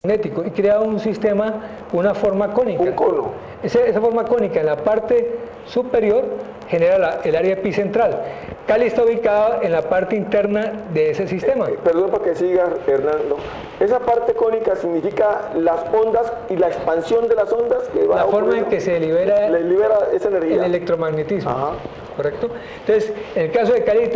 magnético y crea un sistema con una forma cónica. Un cono. Esa forma cónica en la parte superior genera el área epicentral. Cali está ubicado en la parte interna de ese sistema. Perdón para que siga, Hernando. Esa parte cónica significa las ondas y la expansión de las ondas que va la forma en que se libera esa energía. El electromagnetismo. Ajá. ¿Correcto? Entonces, en el caso de Cali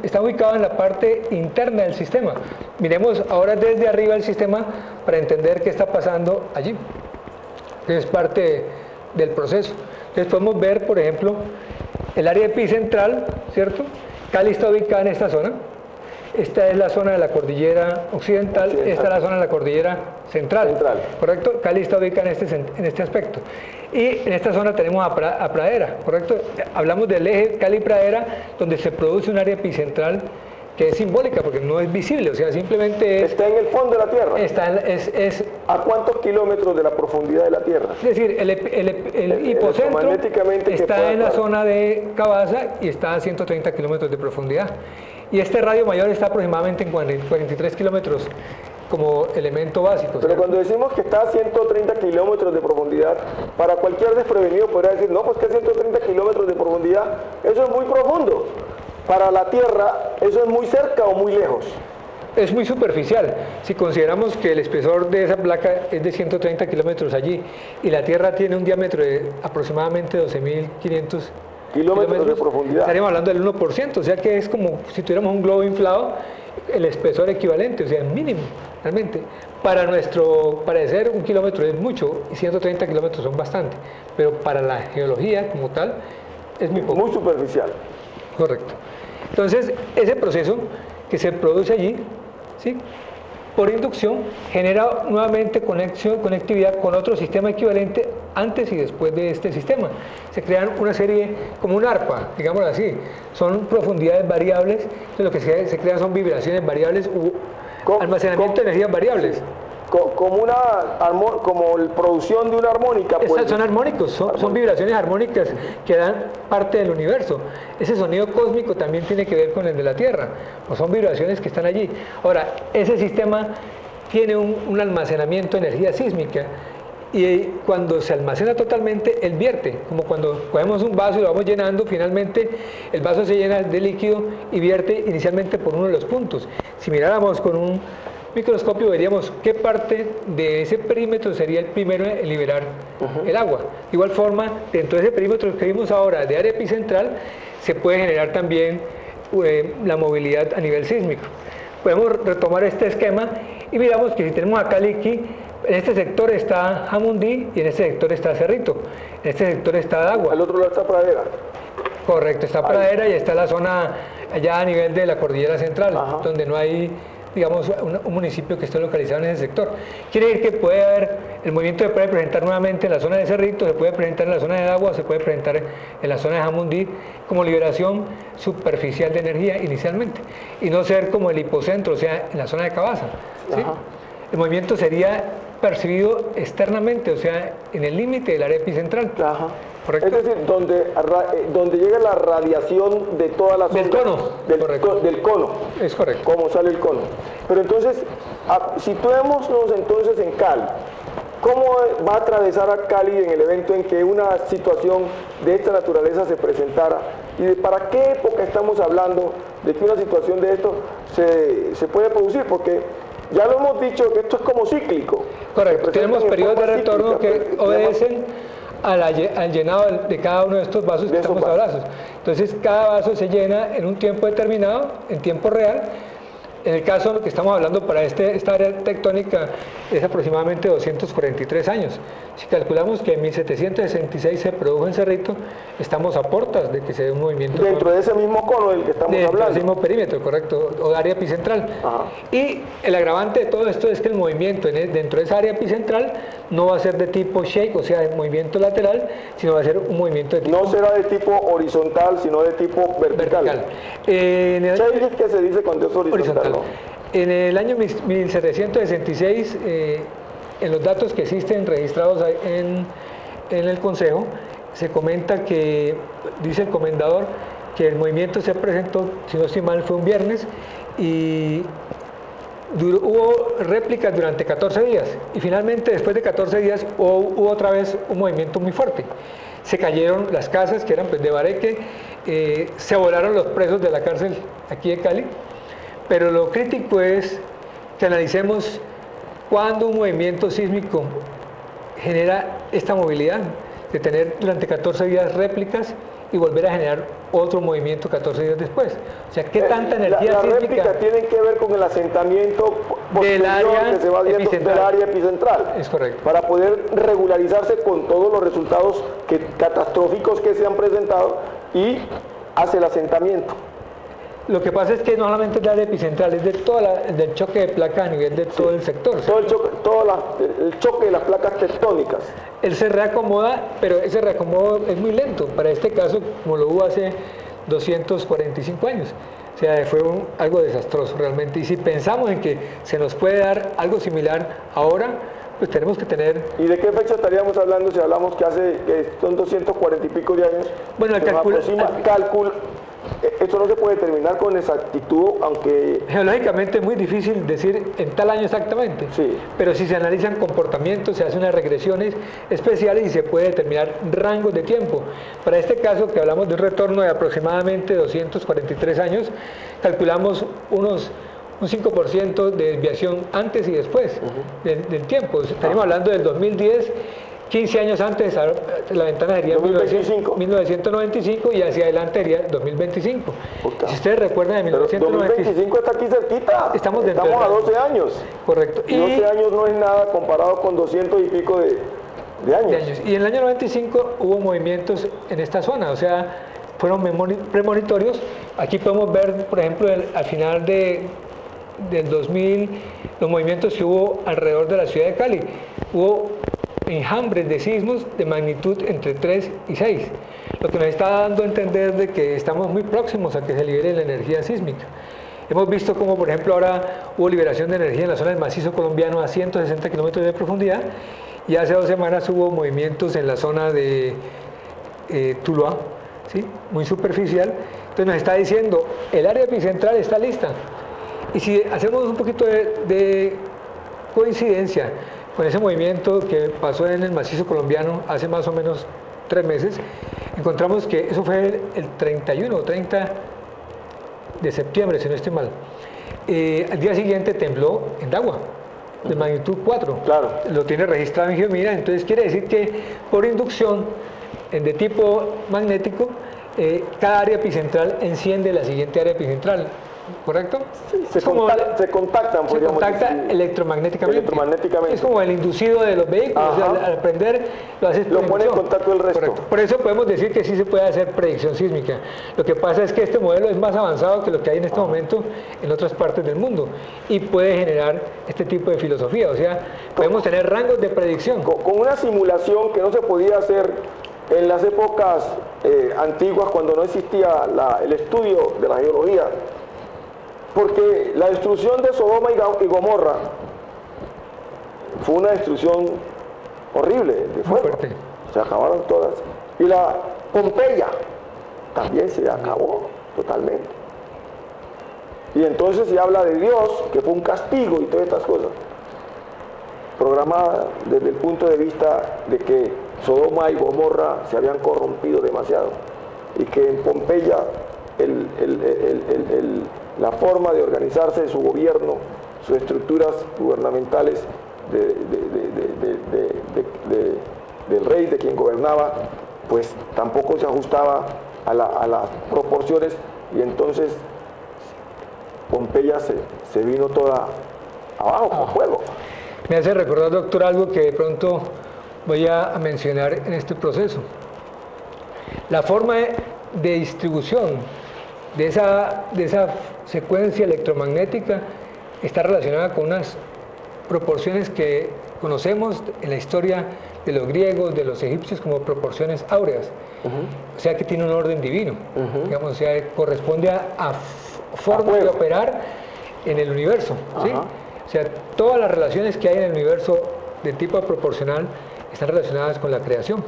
está ubicado en la parte interna del sistema. Miremos ahora desde arriba el sistema para entender qué está pasando allí. Es parte del proceso. Entonces podemos ver, por ejemplo, el área epicentral, ¿cierto? Cali está ubicada en esta zona. Esta es la zona de la cordillera occidental, esta es la zona de la cordillera central. ¿Correcto? Cali está ubicada en este aspecto. Y en esta zona tenemos a Pradera, ¿correcto? Hablamos del eje Cali-Pradera, donde se produce un área epicentral que es simbólica, porque no es visible, o sea, simplemente es... Está en el fondo de la Tierra. ¿A cuántos kilómetros de la profundidad de la Tierra? Es decir, el hipocentro está en la zona de Cabaza y está a 130 kilómetros de profundidad. Y este radio mayor está aproximadamente en 43 kilómetros como elemento básico. Pero cuando decimos que está a 130 kilómetros de profundidad, para cualquier desprevenido podría decir, no, pues que 130 kilómetros de profundidad, eso es muy profundo. Para la Tierra, ¿eso es muy cerca o muy lejos? Es muy superficial. Si consideramos que el espesor de esa placa es de 130 kilómetros allí y la Tierra tiene un diámetro de aproximadamente 12.500 kilómetros de profundidad, estaríamos hablando del 1%, o sea que es como si tuviéramos un globo inflado, el espesor equivalente, o sea, mínimo, realmente. Para nuestro parecer, 1 kilómetro es mucho y 130 kilómetros son bastante, pero para la geología como tal, es muy poco. Muy superficial. Correcto. Entonces, ese proceso que se produce allí, ¿sí?, por inducción, genera nuevamente conectividad con otro sistema equivalente antes y después de este sistema. Se crean una serie, como un arpa, digámoslo así. Son profundidades variables, entonces lo que se crean son vibraciones variables u almacenamiento de energías variables. Como la producción de una armónica. Pues. Son armónicos, son vibraciones armónicas que dan parte del universo. Ese sonido cósmico también tiene que ver con el de la Tierra, o son vibraciones que están allí. Ahora, ese sistema tiene un almacenamiento de energía sísmica y cuando se almacena totalmente, él vierte, como cuando cogemos un vaso y lo vamos llenando, finalmente el vaso se llena de líquido y vierte inicialmente por uno de los puntos. Si miráramos con un microscopio veríamos qué parte de ese perímetro sería el primero en liberar el agua. De igual forma, dentro de ese perímetro que vimos ahora de área epicentral, se puede generar también la movilidad a nivel sísmico. Podemos retomar este esquema y miramos que si tenemos acá Liqui, en este sector está Jamundí y en este sector está Cerrito. En este sector está Dagua. Al otro lado está Pradera. Correcto, está Pradera y está la zona allá a nivel de la cordillera central, donde no hay, digamos, un municipio que esté localizado en ese sector. Quiere decir que puede haber, el movimiento se puede presentar nuevamente en la zona de Cerrito, se puede presentar en la zona de Agua, se puede presentar en la zona de Jamundí como liberación superficial de energía inicialmente, y no ser como el hipocentro, o sea, en la zona de Cabaza, ¿sí? El movimiento sería percibido externamente, o sea, en el límite del área epicentral. ¿Correcto? Es decir, donde llega la radiación de todas las del cono. Del cono. Es correcto. Cómo sale el cono. Pero entonces, situémonos entonces en Cali. ¿Cómo va a atravesar a Cali en el evento en que una situación de esta naturaleza se presentara? ¿Y para qué época estamos hablando de que una situación de esto se puede producir? Porque ya lo hemos dicho que esto es como cíclico. Correcto. Tenemos periodos de retorno que obedecen al llenado de cada uno de estos vasos que estamos hablando. Entonces, cada vaso se llena en un tiempo determinado, en tiempo real. En el caso de lo que estamos hablando para esta área tectónica es aproximadamente 243 años. Si calculamos que en 1766 se produjo en Cerrito, estamos a portas de que se dé un movimiento. Dentro de ese mismo cono del que estamos hablando. Dentro del mismo perímetro, correcto, o área epicentral. Y el agravante de todo esto es que el movimiento dentro de esa área epicentral no va a ser de tipo shake, o sea, de movimiento lateral, sino va a ser un movimiento de tipo... No será de tipo horizontal, sino de tipo vertical. Shake es que se dice cuando es horizontal. ¿No? En el año 1766, en los datos que existen registrados en el Consejo, se comenta que, dice el comendador, que el movimiento se presentó, si no estoy mal, fue un viernes, y hubo réplicas durante 14 días y finalmente después de 14 días hubo otra vez un movimiento muy fuerte. Se cayeron las casas que eran pues, de bareque, se volaron los presos de la cárcel aquí de Cali, pero lo crítico es que analicemos cuándo un movimiento sísmico genera esta movilidad, de tener durante 14 días réplicas y volver a generar otro movimiento 14 días después. O sea, ¿qué tanta energía la sísmica réplica tiene que ver con el asentamiento del área que se va viendo del área epicentral? Es correcto. Para poder regularizarse con todos los resultados catastróficos que se han presentado y hace el asentamiento. Lo que pasa es que no solamente es la área epicentral, es de del choque de placa a nivel de todo el sector. Todo el choque de las placas tectónicas. Él se reacomoda, pero ese reacomodo es muy lento. Para este caso, como lo hubo hace 245 años. O sea, fue algo desastroso realmente. Y si pensamos en que se nos puede dar algo similar ahora, pues tenemos que tener... ¿Y de qué fecha estaríamos hablando si hablamos que son 240 y pico de años? Bueno, el cálculo... Esto no se puede determinar con exactitud, aunque... Geológicamente es muy difícil decir en tal año exactamente, sí. Pero si se analizan comportamientos, se hacen unas regresiones especiales y se puede determinar rangos de tiempo. Para este caso, que hablamos de un retorno de aproximadamente 243 años, calculamos un 5% de desviación antes y después del tiempo. Estaríamos hablando del 2010, 15 años antes, la ventana sería 1995 y hacia adelante sería 2025. Puta. Si ustedes recuerdan de 1995... 2025 está aquí cerquita. Estamos a 12 años. Correcto. Y 12 años no es nada comparado con 200 y pico de años. Y en el año 95 hubo movimientos en esta zona, o sea, fueron premonitorios. Aquí podemos ver, por ejemplo, al final del 2000, los movimientos que hubo alrededor de la ciudad de Cali. Hubo enjambres de sismos de magnitud entre 3 y 6, lo que nos está dando a entender de que estamos muy próximos a que se libere la energía sísmica. Hemos visto como, por ejemplo, ahora hubo liberación de energía en la zona del macizo colombiano a 160 kilómetros de profundidad y hace 2 semanas hubo movimientos en la zona de Tuluá, ¿sí? Muy superficial. Entonces nos está diciendo, el área epicentral está lista. Y si hacemos un poquito de coincidencia con ese movimiento que pasó en el macizo colombiano hace más o menos 3 meses, encontramos que eso fue el 31 o 30 de septiembre, si no estoy mal. Al día siguiente tembló en Dagua, de magnitud 4. Claro. Lo tiene registrado en Geomira, entonces quiere decir que por inducción de tipo magnético, cada área epicentral enciende la siguiente área epicentral. ¿Correcto? Sí, se contactan, se contacta electromagnéticamente. Es como el inducido de los vehículos, o sea, al prender lo haces lo pone en contacto el resto. Correcto. Por eso podemos decir que sí se puede hacer predicción sísmica. Lo que pasa es que este modelo es más avanzado que lo que hay en este momento en otras partes del mundo y puede generar este tipo de filosofía, o sea, podemos tener rangos de predicción. Con una simulación que no se podía hacer en las épocas antiguas, cuando no existía el estudio de la geología. Porque la destrucción de Sodoma y Gomorra fue una destrucción horrible, de fuego. Fuerte. Se acabaron todas. Y la Pompeya también se acabó totalmente. Y entonces se habla de Dios, que fue un castigo y todas estas cosas. Programada desde el punto de vista de que Sodoma y Gomorra se habían corrompido demasiado. Y que en Pompeya la forma de organizarse de su gobierno, sus estructuras gubernamentales del rey, de quien gobernaba, pues tampoco se ajustaba a las proporciones y entonces Pompeya se vino toda abajo con fuego. Me hace recordar, doctor, algo que de pronto voy a mencionar en este proceso. La forma de distribución de esa secuencia electromagnética está relacionada con unas proporciones que conocemos en la historia de los griegos, de los egipcios, como proporciones áureas. O sea que tiene un orden divino, digamos, o sea, corresponde a forma de operar en el universo, ¿sí? O sea, todas las relaciones que hay en el universo de tipo proporcional están relacionadas con la creación.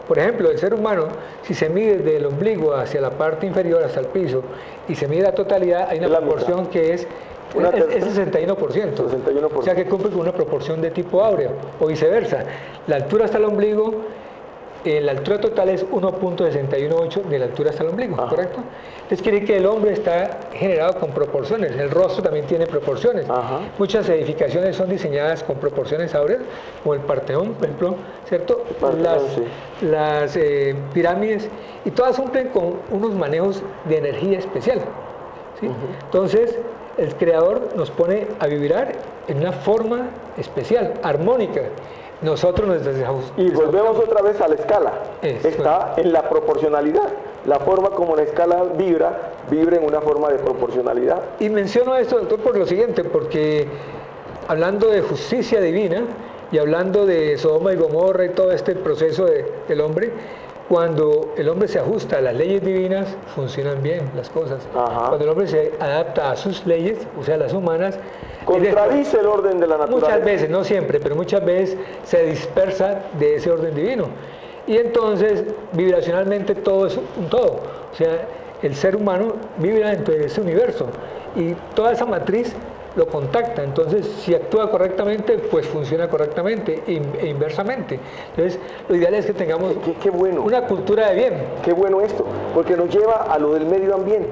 Por ejemplo, el ser humano, si se mide desde el ombligo hacia la parte inferior, hasta el piso, y se mide la totalidad, hay una proporción que es Es 61%. 61%. O sea que cumple con una proporción de tipo áureo, o viceversa. La altura hasta el ombligo, la altura total es 1.618 de la altura hasta el ombligo, Ajá. ¿correcto? Entonces quiere decir que el hombre está generado con proporciones, el rostro también tiene proporciones. Ajá. Muchas edificaciones son diseñadas con proporciones áureas, como el Parteón, por ejemplo, ¿cierto? Parteón, sí. Las pirámides, y todas cumplen con unos manejos de energía especial, ¿sí? Entonces, el creador nos pone a vibrar en una forma especial, armónica. Nosotros nos desajustamos. Y volvemos otra vez a la escala. Eso. Está en la proporcionalidad. La forma como la escala vibra en una forma de proporcionalidad. Y menciono esto, doctor, por lo siguiente, porque hablando de justicia divina y hablando de Sodoma y Gomorra y todo este proceso del hombre, cuando el hombre se ajusta a las leyes divinas, funcionan bien las cosas. Ajá. Cuando el hombre se adapta a sus leyes, o sea, las humanas, Contradice el orden de la naturaleza. muchas veces, no siempre, pero muchas veces se dispersa de ese orden divino. Y entonces, vibracionalmente, todo es un todo. O sea, el ser humano vibra dentro de ese universo y toda esa matriz lo contacta. Entonces, si actúa correctamente, pues funciona correctamente e inversamente. Entonces, lo ideal es que tengamos Qué bueno. una cultura de bien. Qué bueno esto, porque nos lleva a lo del medio ambiente.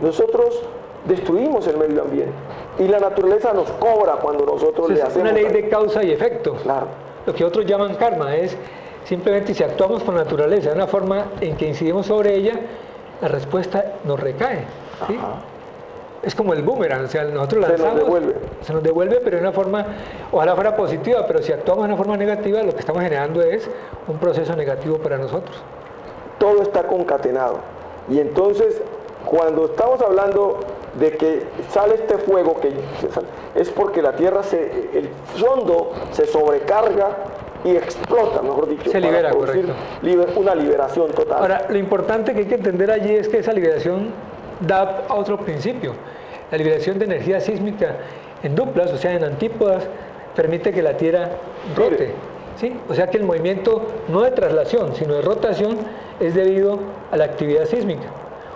Nosotros destruimos el medio ambiente y la naturaleza nos cobra cuando nosotros le Es hacemos una ley daño. de causa y efecto. Claro. Lo que otros llaman karma es simplemente si actuamos con la naturaleza de una forma en que incidimos sobre ella, la respuesta nos recae. ¿sí? Ajá. Es como el boomerang, o sea, nosotros Se nos lanzamos, devuelve. se nos devuelve, pero de una forma, ojalá fuera positiva, pero si actuamos de una forma negativa, lo que estamos generando es un proceso negativo para nosotros. Todo está concatenado. Y entonces, cuando estamos hablando de que sale este fuego, es porque la Tierra, el fondo se sobrecarga y explota, mejor dicho. Se para libera, producir una liberación total. Ahora, lo importante que hay que entender allí es que esa liberación da a otro principio. La liberación de energía sísmica en duplas, o sea, en antípodas, permite que la Tierra rote. ¿sí? O sea que el movimiento no de traslación, sino de rotación, es debido a la actividad sísmica.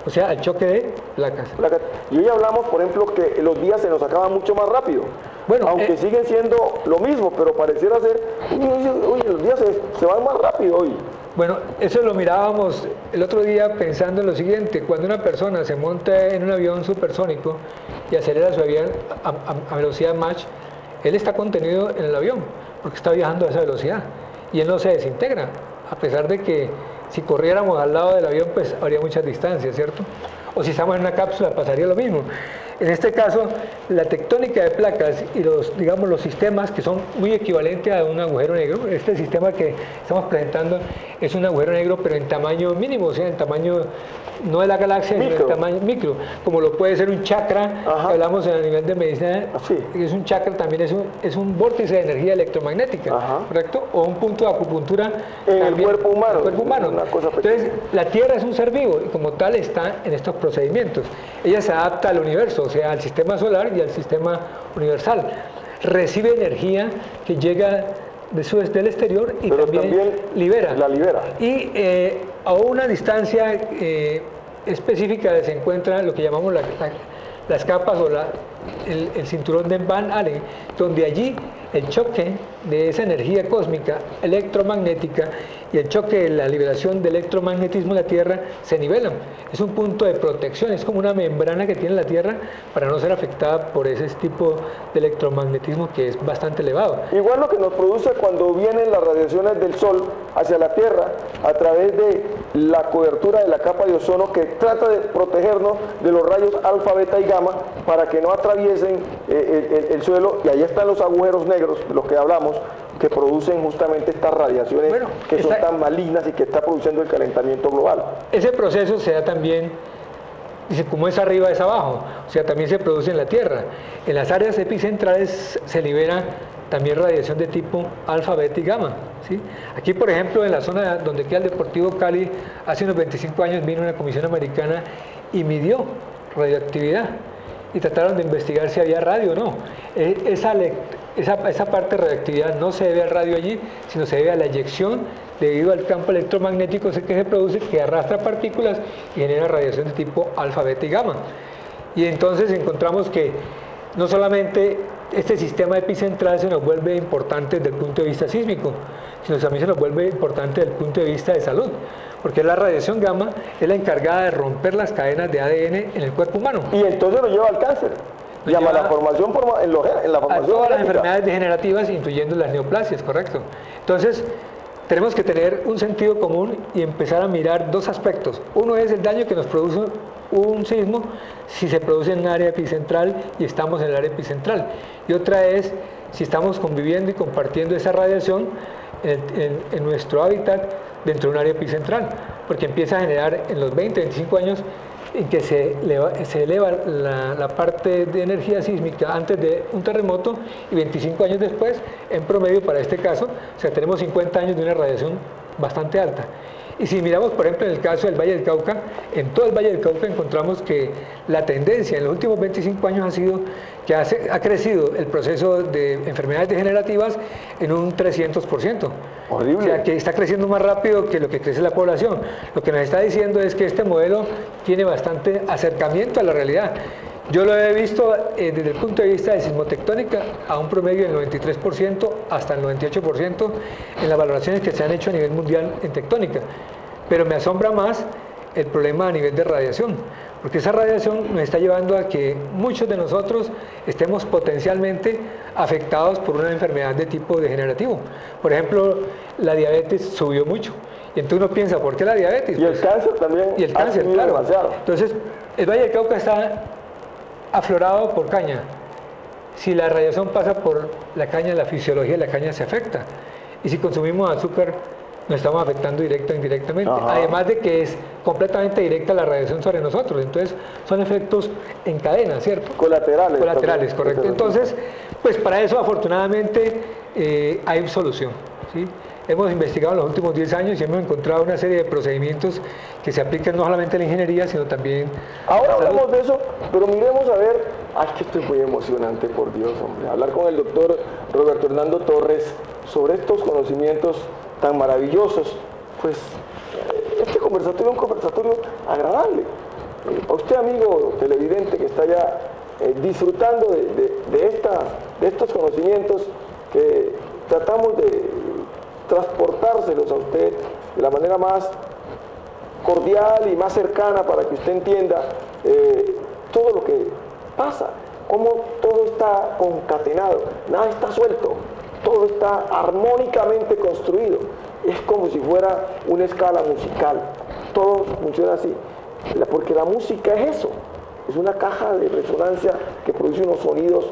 O sea, al choque de placas. Y hoy hablamos, por ejemplo, que los días se nos acaban mucho más rápido. Bueno, aunque siguen siendo lo mismo, pero pareciera ser, uy, los días se van más rápido hoy. Bueno, eso lo mirábamos el otro día pensando en lo siguiente: cuando una persona se monta en un avión supersónico y acelera su avión a velocidad Mach, él está contenido en el avión porque está viajando a esa velocidad y él no se desintegra, a pesar de que si corriéramos al lado del avión, pues habría muchas distancias, ¿cierto? O si estamos en una cápsula, pasaría lo mismo. En este caso, la tectónica de placas y los sistemas que son muy equivalentes a un agujero negro, este sistema que estamos presentando es un agujero negro, pero en tamaño mínimo, o sea, en tamaño no de la galaxia, sino en tamaño micro, como lo puede ser un chakra, que hablamos a nivel de medicina, es un chakra, también es un vórtice de energía electromagnética, ¿correcto? O un punto de acupuntura en el cuerpo humano. Una cosa Entonces, la Tierra es un ser vivo y como tal está en estos procedimientos. Ella se adapta al universo, o sea, al sistema solar y al sistema universal. Recibe energía que llega del exterior y también libera. La libera. Y a una distancia específica se encuentra lo que llamamos las capas o el cinturón de Van Allen, donde allí el choque de esa energía cósmica electromagnética y el choque de la liberación de electromagnetismo de la Tierra se nivelan. Es un punto de protección, es como una membrana que tiene la Tierra para no ser afectada por ese tipo de electromagnetismo que es bastante elevado. Igual lo que nos produce cuando vienen las radiaciones del Sol hacia la Tierra a través de la cobertura de la capa de ozono que trata de protegernos de los rayos alfa, beta y gamma para que no atraviesen el suelo, y ahí están los agujeros negros, de los que hablamos, que producen justamente estas radiaciones que son tan malignas y que está produciendo el calentamiento global. Ese proceso se da también, dice, como es arriba es abajo, o sea, también se produce en la Tierra. En las áreas epicentrales se libera también radiación de tipo alfa, beta y gamma. ¿sí? Aquí, por ejemplo, en la zona donde queda el Deportivo Cali, hace unos 25 años vino una comisión americana y midió radioactividad y trataron de investigar si había radio o no. Esa parte de radioactividad no se debe al radio allí, sino se debe a la eyección debido al campo electromagnético que se produce, que arrastra partículas y genera radiación de tipo alfa, beta y gamma. Y entonces encontramos que no solamente este sistema epicentral se nos vuelve importante desde el punto de vista sísmico, sino también se nos vuelve importante desde el punto de vista de salud, porque la radiación gamma es la encargada de romper las cadenas de ADN en el cuerpo humano. Y entonces lo lleva al cáncer. Llama la formación en la formación a todas las genética. enfermedades degenerativas, incluyendo las neoplasias, correcto. Entonces, tenemos que tener un sentido común y empezar a mirar dos aspectos. Uno es el daño que nos produce un sismo si se produce en un área epicentral y estamos en el área epicentral. Y otra es si estamos conviviendo y compartiendo esa radiación en nuestro hábitat dentro de un área epicentral, porque empieza a generar en los 20, 25 años en que se eleva la parte de energía sísmica antes de un terremoto y 25 años después, en promedio para este caso, o sea, tenemos 50 años de una radiación bastante alta. Y si miramos, por ejemplo, en el caso del Valle del Cauca, en todo el Valle del Cauca encontramos que la tendencia en los últimos 25 años ha sido que ha crecido el proceso de enfermedades degenerativas en un 300%. Horrible. O sea, que está creciendo más rápido que lo que crece la población. Lo que nos está diciendo es que este modelo tiene bastante acercamiento a la realidad. Yo lo he visto desde el punto de vista de sismotectónica a un promedio del 93% hasta el 98% en las valoraciones que se han hecho a nivel mundial en tectónica. Pero me asombra más el problema a nivel de radiación, porque esa radiación nos está llevando a que muchos de nosotros estemos potencialmente afectados por una enfermedad de tipo degenerativo. Por ejemplo, la diabetes subió mucho. Y entonces uno piensa, ¿por qué la diabetes? Y el cáncer también. Y el cáncer, claro. Demasiado. Entonces, el Valle del Cauca está aflorado por caña. Si la radiación pasa por la caña, la fisiología de la caña se afecta. Y si consumimos azúcar, nos estamos afectando directa o indirectamente. Ajá. Además de que es completamente directa la radiación sobre nosotros. Entonces, son efectos en cadena, ¿cierto? Colaterales. Colaterales, correcto. Entonces, pues para eso afortunadamente hay solución, ¿sí? Hemos investigado en los últimos 10 años y hemos encontrado una serie de procedimientos que se aplican no solamente a la ingeniería, sino también Ahora hablamos de eso, pero miremos a ver, que esto es muy emocionante, por Dios, hombre, hablar con el doctor Roberto Hernando Torres sobre estos conocimientos tan maravillosos. Pues este conversatorio es un conversatorio agradable. A usted, amigo televidente que está ya disfrutando de estos conocimientos que tratamos de transportárselos a usted de la manera más cordial y más cercana para que usted entienda todo lo que pasa, cómo todo está concatenado, nada está suelto, todo está armónicamente construido, es como si fuera una escala musical, todo funciona así, porque la música es eso, es una caja de resonancia que produce unos sonidos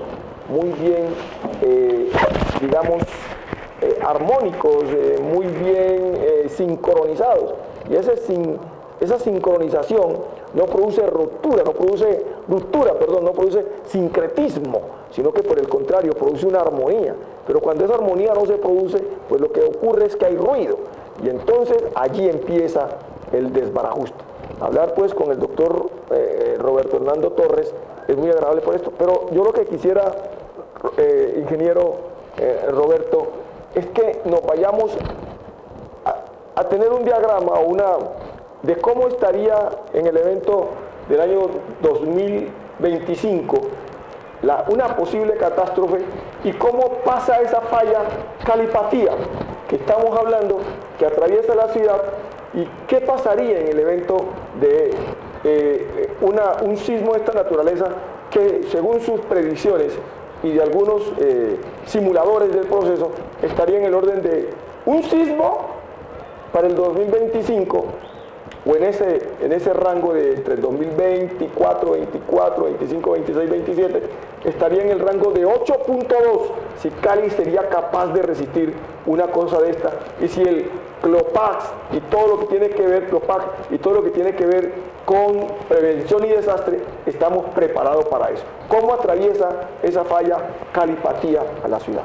muy bien, digamos, armónicos, muy bien sincronizados, y esa sincronización no produce ruptura, no produce sincretismo, sino que por el contrario produce una armonía. Pero cuando esa armonía no se produce, pues lo que ocurre es que hay ruido, y entonces allí empieza el desbarajuste. Hablar pues con el doctor Roberto Hernando Torres es muy agradable por esto, pero yo lo que quisiera, ingeniero Roberto, es que nos vayamos a tener un diagrama de cómo estaría en el evento del año 2025 una posible catástrofe y cómo pasa esa falla calipatía que estamos hablando, que atraviesa la ciudad, y qué pasaría en el evento de un sismo de esta naturaleza que, según sus predicciones y de algunos simuladores del proceso, estaría en el orden de un sismo para el 2025, o en ese rango de entre el 2024, 24, 25, 26, 27, estaría en el rango de 8.2 si Cali sería capaz de resistir una cosa de esta, y si el CLOPAX y todo lo que tiene que ver con prevención y desastre, estamos preparados para eso. ¿Cómo atraviesa esa falla calipatía a la ciudad?